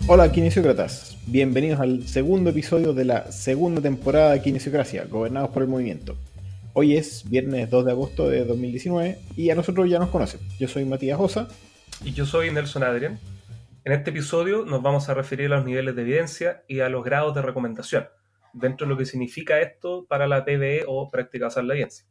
Hola kinesiócratas, bienvenidos al segundo episodio de la segunda temporada de Kinesiocracia, gobernados por el movimiento. Hoy es viernes 2 de agosto de 2019 y a nosotros ya nos conocen. Yo soy Matías Osa. Y yo soy Nelson Adrián. En este episodio nos vamos a referir a los niveles de evidencia y a los grados de recomendación, dentro de lo que significa esto para la PBE o práctica basada en la evidencia.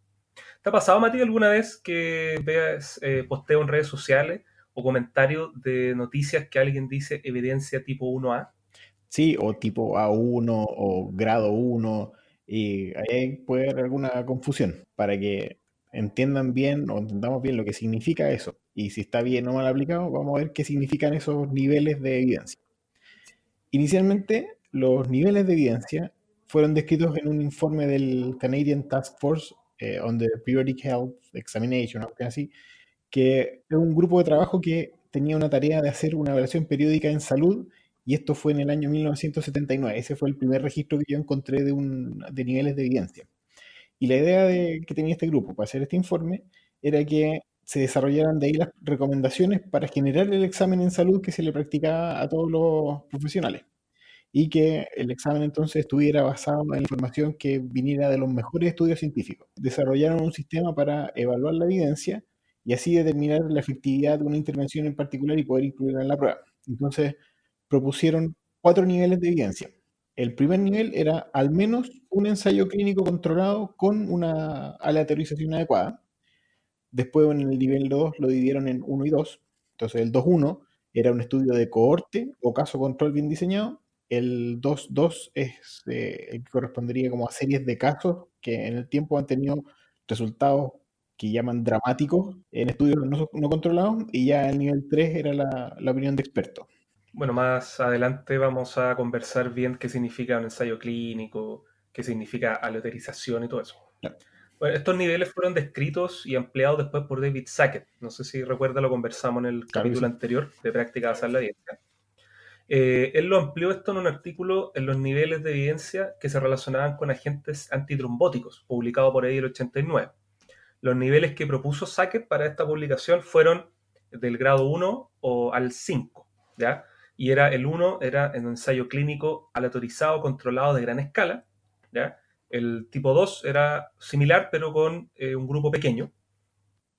¿Te ha pasado, Matías, alguna vez que veas posteo en redes sociales o comentarios de noticias que alguien dice evidencia tipo 1A? Sí, o tipo A1 o grado 1, y ahí puede haber alguna confusión para que entiendan bien o entendamos bien lo que significa eso. Y si está bien o mal aplicado, vamos a ver qué significan esos niveles de evidencia. Inicialmente, los niveles de evidencia fueron descritos en un informe del Canadian Task Force on the Periodic Health Examination, algo así, que es un grupo de trabajo que tenía una tarea de hacer una evaluación periódica en salud, y esto fue en el año 1979. Ese fue el primer registro que yo encontré de niveles de evidencia. Y la idea que tenía este grupo para hacer este informe era que se desarrollaran de ahí las recomendaciones para generar el examen en salud que se le practicaba a todos los profesionales, y que el examen entonces estuviera basado en la información que viniera de los mejores estudios científicos. Desarrollaron un sistema para evaluar la evidencia y así determinar la efectividad de una intervención en particular y poder incluirla en la prueba. Entonces propusieron 4 niveles de evidencia. El primer nivel era al menos un ensayo clínico controlado con una aleatorización adecuada. Después en el nivel 2 lo dividieron en uno y 2. Entonces el 2.1 era un estudio de cohorte o caso control bien diseñado. El 2.2 es el que correspondería como a series de casos que en el tiempo han tenido resultados que llaman dramáticos en estudios no controlados. Y ya el nivel 3 era la opinión de expertos. Bueno, más adelante vamos a conversar bien qué significa un ensayo clínico, qué significa aleatorización y todo eso. Claro. Bueno, estos niveles fueron descritos y ampliados después por David Sackett. No sé si recuerda, lo conversamos en el Claro que capítulo sí. anterior de práctica basada en la evidencia. Él lo amplió esto en un artículo en los niveles de evidencia que se relacionaban con agentes antitrombóticos, publicado por ahí el 89. Los niveles que propuso Sackett para esta publicación fueron del grado 1 o al 5, ¿ya? Y era el 1 era en un ensayo clínico aleatorizado, controlado de gran escala, ¿ya? El tipo 2 era similar, pero con un grupo pequeño.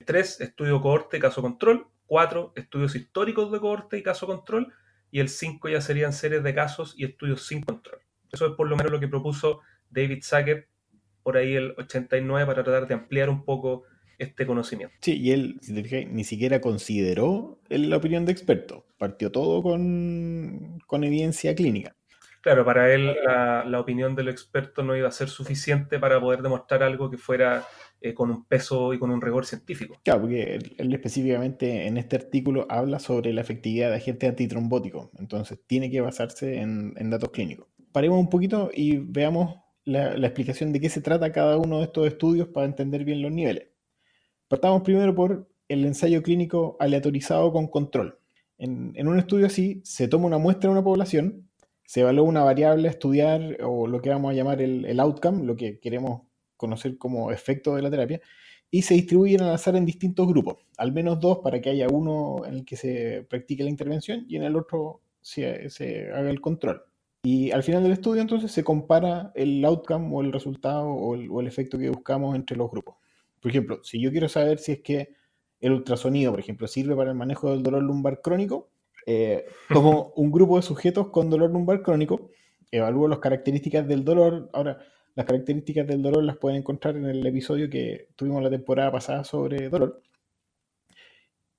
3, estudio cohorte, caso control. 4, estudios históricos de cohorte y caso control. Y el 5 ya serían series de casos y estudios sin control. Eso es por lo menos lo que propuso David Sackett por ahí el 89 para tratar de ampliar un poco este conocimiento. Sí, y él, si te fijas, ni siquiera consideró la opinión de expertos. Partió todo con evidencia clínica. Claro, para él la opinión del experto no iba a ser suficiente para poder demostrar algo que fuera con un peso y con un rigor científico. Claro, porque él específicamente en este artículo habla sobre la efectividad de agentes antitrombóticos, entonces tiene que basarse en datos clínicos. Paremos un poquito y veamos la explicación de qué se trata cada uno de estos estudios para entender bien los niveles. Partamos primero por el ensayo clínico aleatorizado con control. En un estudio así, se toma una muestra de una población, se evalúa una variable a estudiar o lo que vamos a llamar el outcome, lo que queremos conocer como efecto de la terapia, y se distribuyen al azar en distintos grupos, al menos dos para que haya uno en el que se practique la intervención y en el otro se haga el control. Y al final del estudio entonces se compara el outcome o el resultado o el efecto que buscamos entre los grupos. Por ejemplo, si yo quiero saber si es que el ultrasonido, por ejemplo, sirve para el manejo del dolor lumbar crónico, tomo un grupo de sujetos con dolor lumbar crónico, evalúo las características del dolor. Ahora, las características del dolor las pueden encontrar en el episodio que tuvimos la temporada pasada sobre dolor.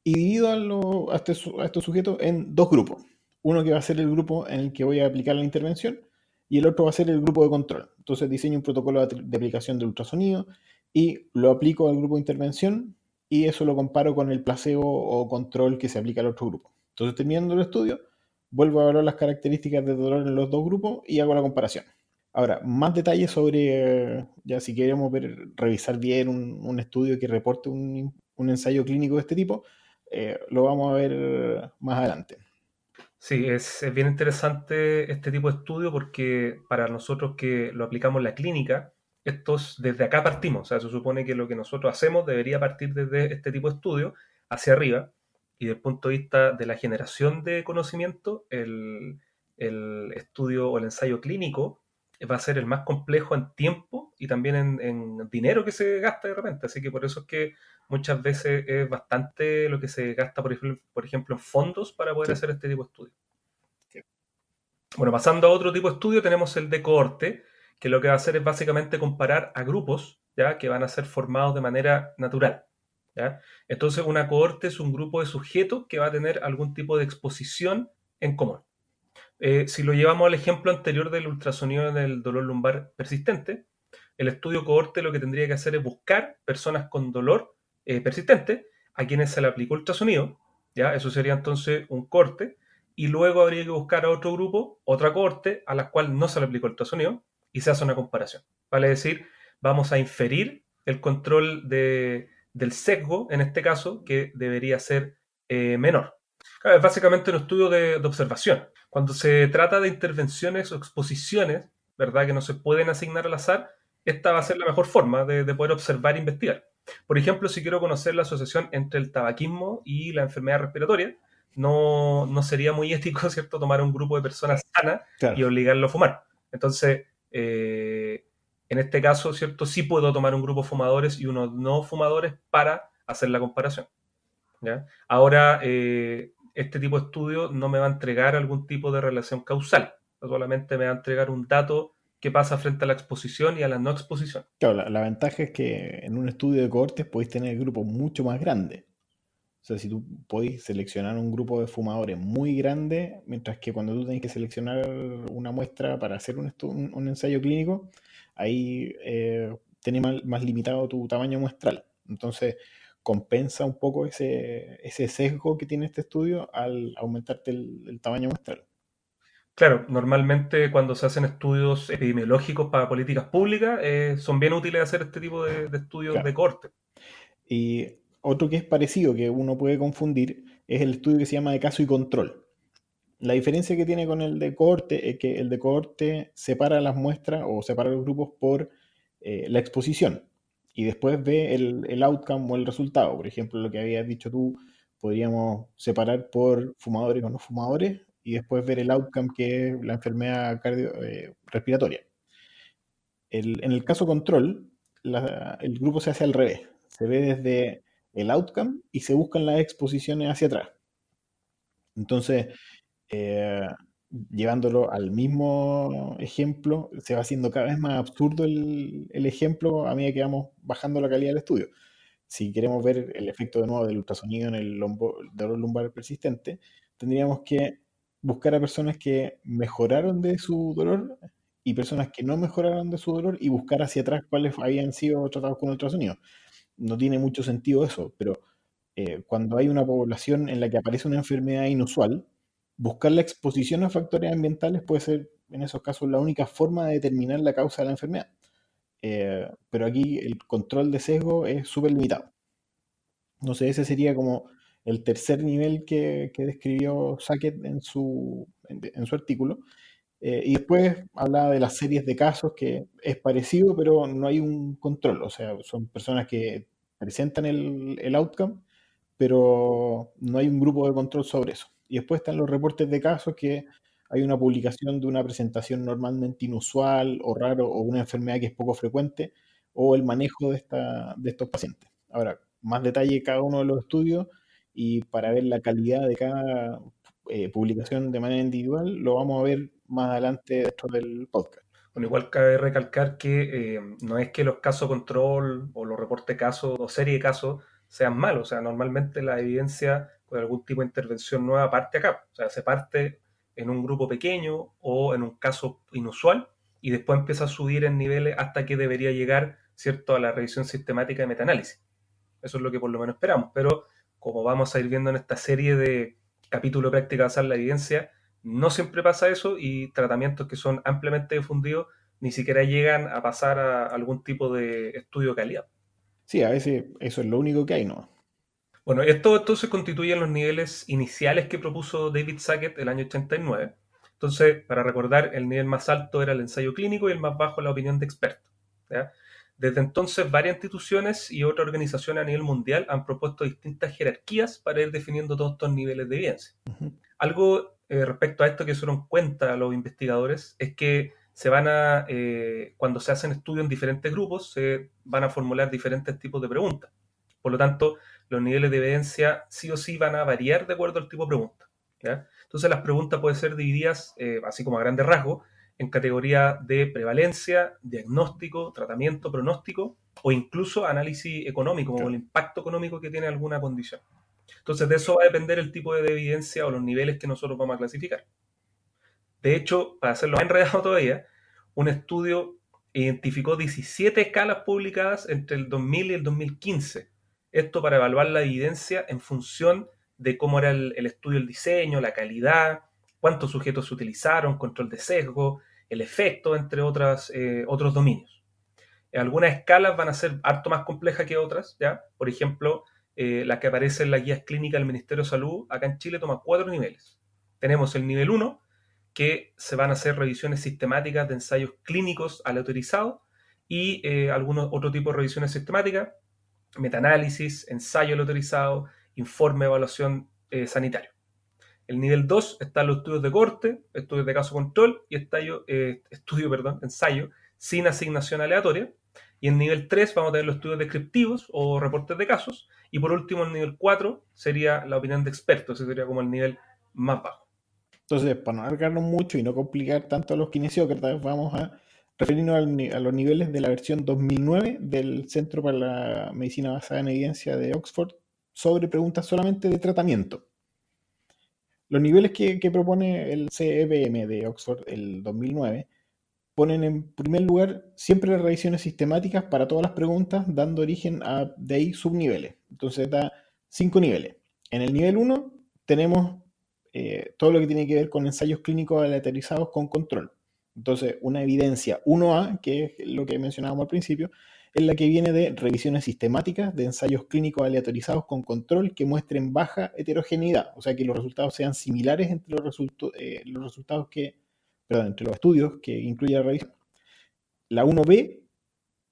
Y divido a estos sujetos en dos grupos. Uno que va a ser el grupo en el que voy a aplicar la intervención y el otro va a ser el grupo de control. Entonces diseño un protocolo de aplicación de ultrasonido y lo aplico al grupo de intervención, y eso lo comparo con el placebo o control que se aplica al otro grupo. Entonces, terminando el estudio, vuelvo a evaluar las características de dolor en los dos grupos y hago la comparación. Ahora, más detalles sobre, ya si queremos revisar bien un estudio que reporte un ensayo clínico de este tipo, lo vamos a ver más adelante. Sí, es bien interesante este tipo de estudio porque para nosotros que lo aplicamos en la clínica, desde acá partimos. O sea, se supone que lo que nosotros hacemos debería partir desde este tipo de estudio hacia arriba. Y desde el punto de vista de la generación de conocimiento, el estudio o el ensayo clínico va a ser el más complejo en tiempo y también en dinero que se gasta de repente. Así que por eso es que muchas veces es bastante lo que se gasta, por ejemplo, en fondos para poder Sí. hacer este tipo de estudios. Bueno, pasando a otro tipo de estudio, tenemos el de cohorte, que lo que va a hacer es básicamente comparar a grupos, ¿ya? Que van a ser formados de manera natural, ¿ya? Entonces, una cohorte es un grupo de sujetos que va a tener algún tipo de exposición en común. Si lo llevamos al ejemplo anterior del ultrasonido del dolor lumbar persistente, el estudio cohorte lo que tendría que hacer es buscar personas con dolor persistente a quienes se le aplicó ultrasonido, ¿ya? Eso sería entonces un corte, y luego habría que buscar a otro grupo, otra cohorte, a la cual no se le aplicó ultrasonido, y se hace una comparación. Vale decir, vamos a inferir el control del sesgo, en este caso, que debería ser menor. Claro, es básicamente un estudio de observación. Cuando se trata de intervenciones o exposiciones, ¿verdad? Que no se pueden asignar al azar, esta va a ser la mejor forma de poder observar e investigar. Por ejemplo, si quiero conocer la asociación entre el tabaquismo y la enfermedad respiratoria, no sería muy ético, ¿cierto?, tomar a un grupo de personas sanas y Claro. obligarlo a fumar. Entonces, en este caso, ¿cierto?, sí puedo tomar un grupo de fumadores y unos no fumadores para hacer la comparación, ¿ya? Ahora, este tipo de estudio no me va a entregar algún tipo de relación causal, solamente me va a entregar un dato que pasa frente a la exposición y a la no exposición. Claro, la ventaja es que en un estudio de cohortes podéis tener grupos mucho más grandes. O sea, si tú podéis seleccionar un grupo de fumadores muy grande, mientras que cuando tú tenés que seleccionar una muestra para hacer un ensayo clínico, ahí tenés más limitado tu tamaño muestral. Entonces, compensa un poco ese sesgo que tiene este estudio al aumentarte el tamaño muestral. Claro, normalmente cuando se hacen estudios epidemiológicos para políticas públicas, son bien útiles hacer este tipo de estudios Claro. de corte. Y otro que es parecido, que uno puede confundir, es el estudio que se llama de caso y control. La diferencia que tiene con el de cohorte es que el de cohorte separa las muestras o separa los grupos por la exposición y después ve el outcome o el resultado. Por ejemplo, lo que habías dicho tú, podríamos separar por fumadores o no fumadores y después ver el outcome que es la enfermedad respiratoria. En el caso control, el grupo se hace al revés. Se ve desde el outcome y se buscan las exposiciones hacia atrás. Entonces, eh, llevándolo al mismo ejemplo, se va haciendo cada vez más absurdo el ejemplo a medida que vamos bajando la calidad del estudio. Si queremos ver el efecto de nuevo del ultrasonido en el dolor lumbar persistente, tendríamos que buscar a personas que mejoraron de su dolor y personas que no mejoraron de su dolor y buscar hacia atrás cuáles habían sido tratados con ultrasonido. No tiene mucho sentido eso, pero cuando hay una población en la que aparece una enfermedad inusual, buscar la exposición a factores ambientales puede ser, en esos casos, la única forma de determinar la causa de la enfermedad. Pero aquí el control de sesgo es súper limitado. No sé, ese sería como el tercer nivel que describió Sackett en su artículo. Y después hablaba de las series de casos, que es parecido, pero no hay un control. O sea, son personas que presentan el outcome, pero no hay un grupo de control sobre eso. Y después están los reportes de casos, que hay una publicación de una presentación normalmente inusual o raro o una enfermedad que es poco frecuente o el manejo de estos pacientes. Ahora, más detalle de cada uno de los estudios y para ver la calidad de cada publicación de manera individual, lo vamos a ver más adelante dentro del podcast. Bueno, igual cabe recalcar que no es que los casos control o los reportes de casos o serie de casos sean malos. O sea, normalmente la evidencia con algún tipo de intervención nueva parte acá. O sea, se parte en un grupo pequeño o en un caso inusual y después empieza a subir en niveles hasta que debería llegar, ¿cierto?, a la revisión sistemática de metaanálisis. Eso es lo que por lo menos esperamos. Pero como vamos a ir viendo en esta serie de capítulos de práctica basada en la evidencia, no siempre pasa eso y tratamientos que son ampliamente difundidos ni siquiera llegan a pasar a algún tipo de estudio de calidad. Sí, a veces eso es lo único que hay, ¿no? Bueno, esto entonces constituyen los niveles iniciales que propuso David Sackett el año 89. Entonces, para recordar, el nivel más alto era el ensayo clínico y el más bajo la opinión de expertos, ¿ya? Desde entonces, varias instituciones y otras organizaciones a nivel mundial han propuesto distintas jerarquías para ir definiendo todos estos niveles de evidencia. Ujú. Algo respecto a esto que se dieron cuenta los investigadores es que cuando se hacen estudios en diferentes grupos, se van a formular diferentes tipos de preguntas. Por lo tanto, los niveles de evidencia sí o sí van a variar de acuerdo al tipo de pregunta. ¿Ya? Entonces, las preguntas pueden ser divididas, así como a grandes rasgos, en categorías de prevalencia, diagnóstico, tratamiento, pronóstico o incluso análisis económico, como el Claro. impacto económico que tiene alguna condición. Entonces, de eso va a depender el tipo de evidencia o los niveles que nosotros vamos a clasificar. De hecho, para hacerlo más enredado todavía, un estudio identificó 17 escalas publicadas entre el 2000 y el 2015. Esto para evaluar la evidencia en función de cómo era el estudio, el diseño, la calidad, cuántos sujetos se utilizaron, control de sesgo, el efecto, entre otros dominios. Algunas escalas van a ser harto más complejas que otras, ¿ya? Por ejemplo, la que aparece en las guías clínicas del Ministerio de Salud, acá en Chile toma 4 niveles. Tenemos el nivel 1, que se van a hacer revisiones sistemáticas de ensayos clínicos aleatorizados y algunos otro tipo de revisiones sistemáticas, metaanálisis, ensayo aleatorizado, informe de evaluación sanitario. El nivel 2 están los estudios de corte, estudios de caso control y ensayo sin asignación aleatoria. Y en nivel 3 vamos a tener los estudios descriptivos o reportes de casos. Y por último, el nivel 4 sería la opinión de expertos, ese sería como el nivel más bajo. Entonces, para no alargarnos mucho y no complicar tanto a los kinesiócratas, vamos a referirnos a los niveles de la versión 2009 del Centro para la Medicina Basada en Evidencia de Oxford sobre preguntas solamente de tratamiento. Los niveles que propone el CEPM de Oxford, el 2009, ponen en primer lugar siempre las revisiones sistemáticas para todas las preguntas, dando origen a de ahí subniveles. Entonces da 5 niveles. En el nivel 1 tenemos todo lo que tiene que ver con ensayos clínicos aleatorizados con control. Entonces, una evidencia 1A, que es lo que mencionábamos al principio, es la que viene de revisiones sistemáticas de ensayos clínicos aleatorizados con control que muestren baja heterogeneidad, o sea, que los resultados sean similares entre los resultados entre los estudios que incluye la revisión. La 1B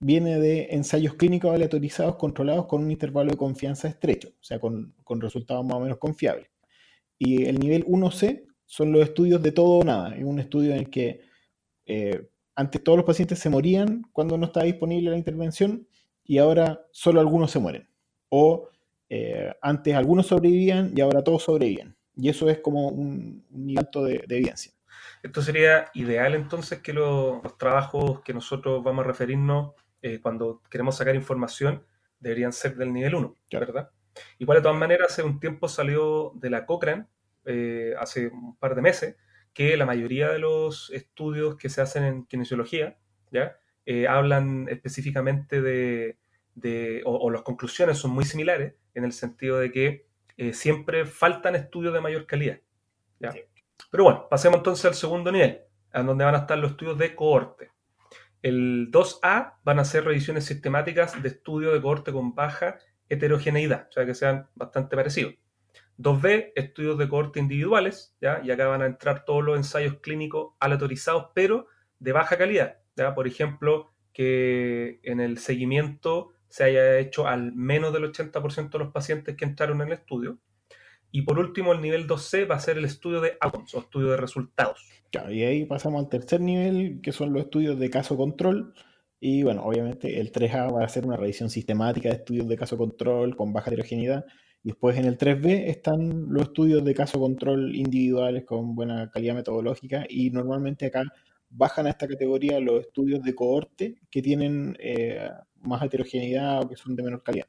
viene de ensayos clínicos aleatorizados controlados con un intervalo de confianza estrecho, o sea, con resultados más o menos confiables. Y el nivel 1C son los estudios de todo o nada. Es un estudio en el que antes todos los pacientes se morían cuando no estaba disponible la intervención y ahora solo algunos se mueren. O antes algunos sobrevivían y ahora todos sobreviven. Y eso es como un nivel alto de evidencia. Esto sería ideal entonces que los trabajos que nosotros vamos a referirnos cuando queremos sacar información deberían ser del nivel 1, Claro. ¿verdad? Igual de todas maneras, hace un tiempo salió de la Cochrane, hace un par de meses, que la mayoría de los estudios que se hacen en kinesiología, ¿ya? Hablan específicamente o las conclusiones son muy similares en el sentido de que siempre faltan estudios de mayor calidad, ¿ya? Sí. Pero bueno, pasemos entonces al segundo nivel, en donde van a estar los estudios de cohorte. El 2A van a ser revisiones sistemáticas de estudios de cohorte con baja heterogeneidad, o sea que sean bastante parecidos. 2B, estudios de cohorte individuales, ¿ya? Y acá van a entrar todos los ensayos clínicos aleatorizados, pero de baja calidad. ¿Ya? Por ejemplo, que en el seguimiento se haya hecho al menos del 80% de los pacientes que entraron en el estudio. Y por último, el nivel 2C va a ser el estudio de outcomes o estudio de resultados. Claro, y ahí pasamos al tercer nivel, que son los estudios de caso control. Y bueno, obviamente el 3A va a ser una revisión sistemática de estudios de caso control con baja heterogeneidad. Y después en el 3B están los estudios de caso control individuales con buena calidad metodológica. Y normalmente acá bajan a esta categoría los estudios de cohorte que tienen más heterogeneidad o que son de menor calidad.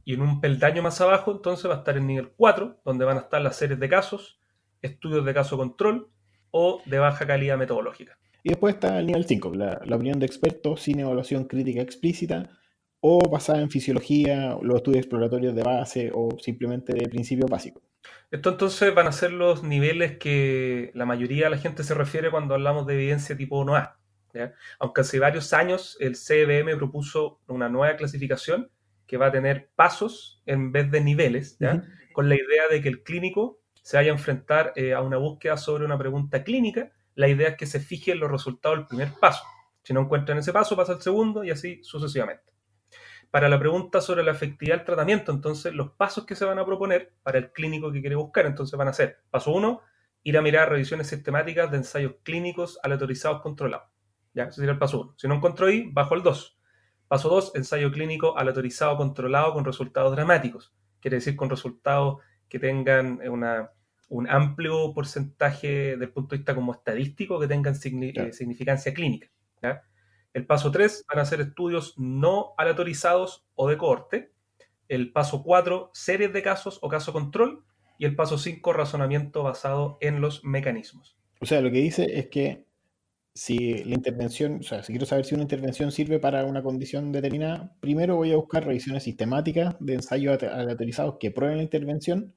Y en un peldaño más abajo, entonces, va a estar el nivel 4, donde van a estar las series de casos, estudios de caso control o de baja calidad metodológica. Y después está el nivel 5, la opinión de expertos sin evaluación crítica explícita o basada en fisiología, los estudios exploratorios de base o simplemente de principios básicos. Esto entonces van a ser los niveles que la mayoría de la gente se refiere cuando hablamos de evidencia tipo 1A. ¿Ya? Aunque hace varios años el CBM propuso una nueva clasificación que va a tener pasos en vez de niveles, ¿ya? Con la idea de que el clínico se vaya a enfrentar a una búsqueda sobre una pregunta clínica. La idea es que se fijen los resultados del primer paso. Si no encuentran ese paso, pasa al segundo y así sucesivamente. Para la pregunta sobre la efectividad del tratamiento, entonces los pasos que se van a proponer para el clínico que quiere buscar, entonces van a ser, paso 1, ir a mirar revisiones sistemáticas de ensayos clínicos aleatorizados controlados. ¿Ya? Ese sería el paso 1. Si no encontró ahí, bajo el 2. Paso 2, ensayo clínico aleatorizado controlado con resultados dramáticos. Quiere decir con resultados que tengan un amplio porcentaje desde el punto de vista como estadístico, que tengan Claro. significancia clínica. ¿Ya? El paso 3 van a ser estudios no aleatorizados o de cohorte. El paso 4, series de casos o caso control. Y el paso 5, razonamiento basado en los mecanismos. O sea, lo que dice es que si la intervención, o sea, si quiero saber si una intervención sirve para una condición determinada, primero voy a buscar revisiones sistemáticas de ensayos aleatorizados que prueben la intervención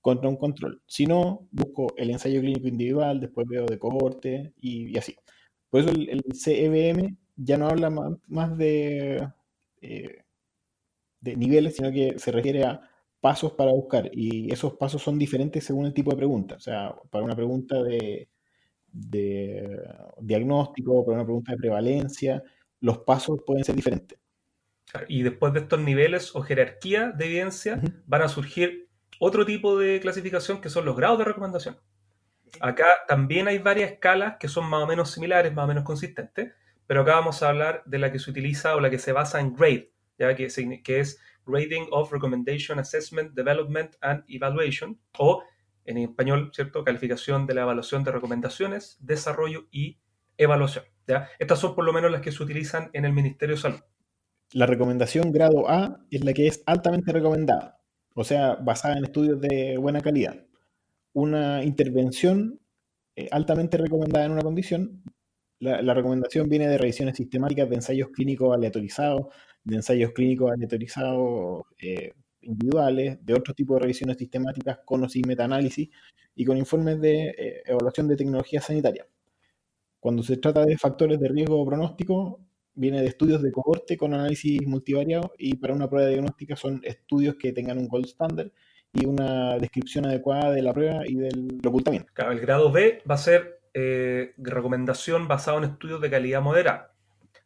contra un control. Si no, busco el ensayo clínico individual, después veo de cohorte y así. Por eso el CEBM ya no habla más eh, de niveles, sino que se refiere a pasos para buscar. Y esos pasos son diferentes según el tipo de pregunta. O sea, para una pregunta de diagnóstico, para una pregunta de prevalencia, los pasos pueden ser diferentes. Y después de estos niveles o jerarquía de evidencia Ujú. van a surgir otro tipo de clasificación que son los grados de recomendación. Acá también hay varias escalas que son más o menos similares, más o menos consistentes, pero acá vamos a hablar de la que se utiliza o la que se basa en GRADE, ¿ya? Que es Grading of Recommendation, Assessment, Development and Evaluation, o en español, ¿cierto? Calificación de la evaluación de recomendaciones, desarrollo y evaluación. ¿Ya? Estas son por lo menos las que se utilizan en el Ministerio de Salud. La recomendación grado A es la que es altamente recomendada, o sea, basada en estudios de buena calidad. Una intervención altamente recomendada en una condición, la recomendación viene de revisiones sistemáticas de ensayos clínicos aleatorizados individuales, de otros tipos de revisiones sistemáticas con o sin metaanálisis y con informes de evaluación de tecnología sanitaria. Cuando se trata de factores de riesgo o pronóstico, viene de estudios de cohorte con análisis multivariado y para una prueba diagnóstica son estudios que tengan un gold standard y una descripción adecuada de la prueba y del ocultamiento. Claro, el grado B va a ser recomendación basado en estudios de calidad moderada.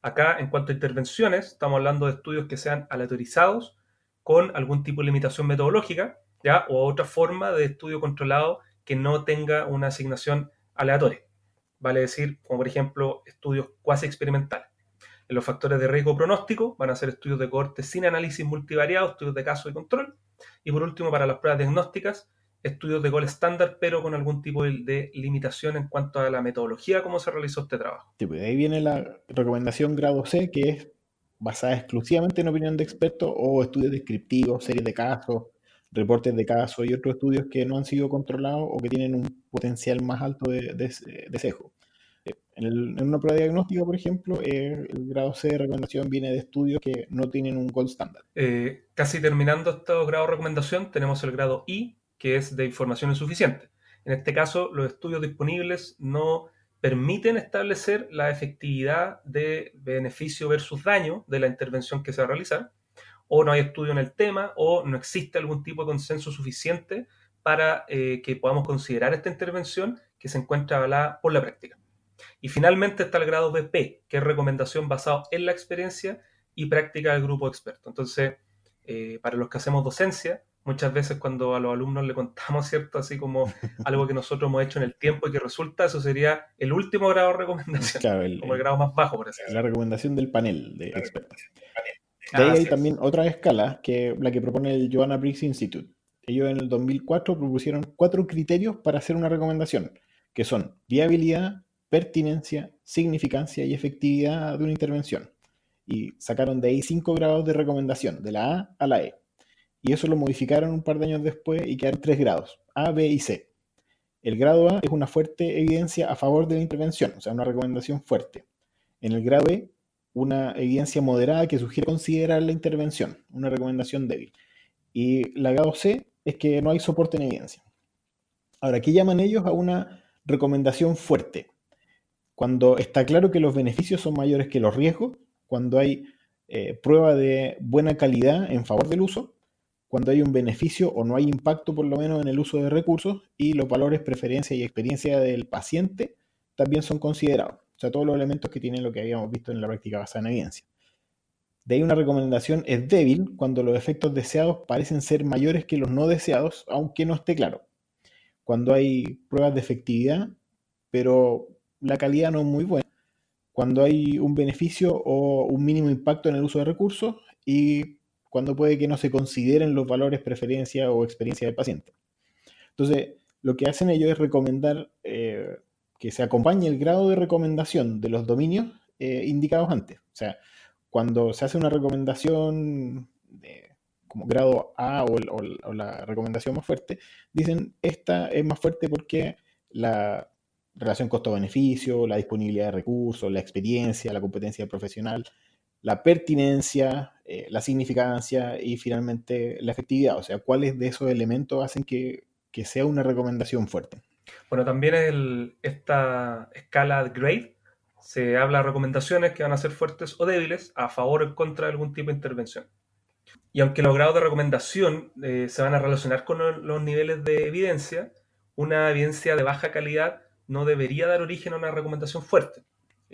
Acá, en cuanto a intervenciones, estamos hablando de estudios que sean aleatorizados con algún tipo de limitación metodológica, ¿ya? O otra forma de estudio controlado que no tenga una asignación aleatoria. Vale decir, como por ejemplo, estudios cuasi experimentales. En los factores de riesgo pronóstico van a ser estudios de cohorte sin análisis multivariado, estudios de caso y control. Y por último, para las pruebas diagnósticas, estudios de gold estándar, pero con algún tipo de limitación en cuanto a la metodología, cómo se realizó este trabajo. Sí, pues de ahí viene la recomendación grado C, que es basada exclusivamente en opinión de expertos o estudios descriptivos, series de casos, reportes de casos y otros estudios que no han sido controlados o que tienen un potencial más alto de sesgo. En una prueba diagnóstica, por ejemplo, el grado C de recomendación viene de estudios que no tienen un gold standard. Casi terminando estos grados de recomendación, tenemos el grado I, que es de información insuficiente. En este caso, los estudios disponibles no permiten establecer la efectividad de beneficio versus daño de la intervención que se va a realizar, o no hay estudio en el tema, o no existe algún tipo de consenso suficiente para que podamos considerar esta intervención que se encuentra avalada por la práctica. Y finalmente está el grado BP, que es recomendación basada en la experiencia y práctica del grupo experto. Entonces, para los que hacemos docencia, muchas veces cuando a los alumnos le contamos, ¿cierto? Así como algo que nosotros hemos hecho en el tiempo y que resulta, eso sería el último grado de recomendación, Claro, como el grado más bajo, por así la decirlo. recomendación del panel de expertos. De ahí hay Así es. también otra escala, que la que propone el Joanna Briggs Institute. Ellos en el 2004 propusieron 4 criterios para hacer una recomendación, que son viabilidad, pertinencia, significancia y efectividad de una intervención. Y sacaron de ahí 5 grados de recomendación, de la A a la E. Y eso lo modificaron un par de años después y quedaron 3 grados, A, B y C. El grado A es una fuerte evidencia a favor de la intervención, o sea, una recomendación fuerte. En el grado B, una evidencia moderada que sugiere considerar la intervención, una recomendación débil. Y la grado C es que no hay soporte en evidencia. Ahora, ¿qué llaman ellos a una recomendación fuerte? Cuando está claro que los beneficios son mayores que los riesgos, cuando hay prueba de buena calidad en favor del uso, cuando hay un beneficio o no hay impacto por lo menos en el uso de recursos y los valores, preferencia y experiencia del paciente también son considerados. O sea, todos los elementos que tienen lo que habíamos visto en la práctica basada en evidencia. De ahí una recomendación es débil cuando los efectos deseados parecen ser mayores que los no deseados, aunque no esté claro. cuando hay pruebas de efectividad, pero la calidad no es muy buena, cuando hay un beneficio o un mínimo impacto en el uso de recursos y cuando puede que no se consideren los valores, preferencia o experiencia del paciente. Entonces, lo que hacen ellos es recomendar que se acompañe el grado de recomendación de los dominios indicados antes. O sea, cuando se hace una recomendación como grado A o la recomendación más fuerte, dicen esta es más fuerte porque la relación costo-beneficio, la disponibilidad de recursos, la experiencia, la competencia profesional, la pertinencia, la significancia y finalmente la efectividad. O sea, cuáles de esos elementos hacen que sea una recomendación fuerte. Bueno, también esta escala de grade se habla de recomendaciones que van a ser fuertes o débiles a favor o en contra de algún tipo de intervención. Y aunque los grados de recomendación se van a relacionar con los niveles de evidencia, una evidencia de baja calidad no debería dar origen a una recomendación fuerte.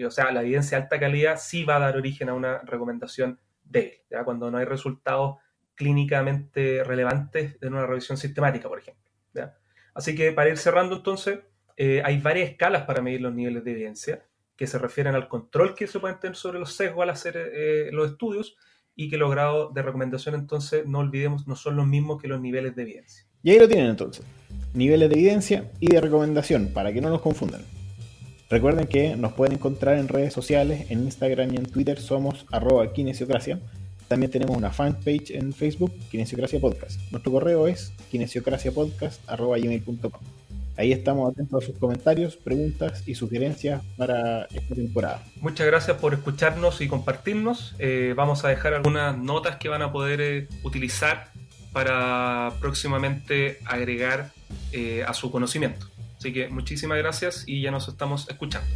O sea, la evidencia de alta calidad sí va a dar origen a una recomendación débil, ¿ya? Cuando no hay resultados clínicamente relevantes en una revisión sistemática, por ejemplo, ¿ya? Así que para ir cerrando entonces, hay varias escalas para medir los niveles de evidencia que se refieren al control que se pueden tener sobre los sesgos al hacer los estudios, y que los grados de recomendación, entonces, no olvidemos, no son los mismos que los niveles de evidencia. Y ahí lo tienen entonces, niveles de evidencia y de recomendación, para que no nos confundan. Recuerden que nos pueden encontrar en redes sociales, en Instagram y en Twitter somos @kinesiocracia. También tenemos una fanpage en Facebook, Kinesiocracia Podcast. Nuestro correo es kinesiocraciapodcast@gmail.com. Ahí estamos atentos a sus comentarios, preguntas y sugerencias para esta temporada. Muchas gracias por escucharnos y compartirnos. Vamos a dejar algunas notas que van a poder utilizar para próximamente agregar a su conocimiento. Así que muchísimas gracias y ya nos estamos escuchando.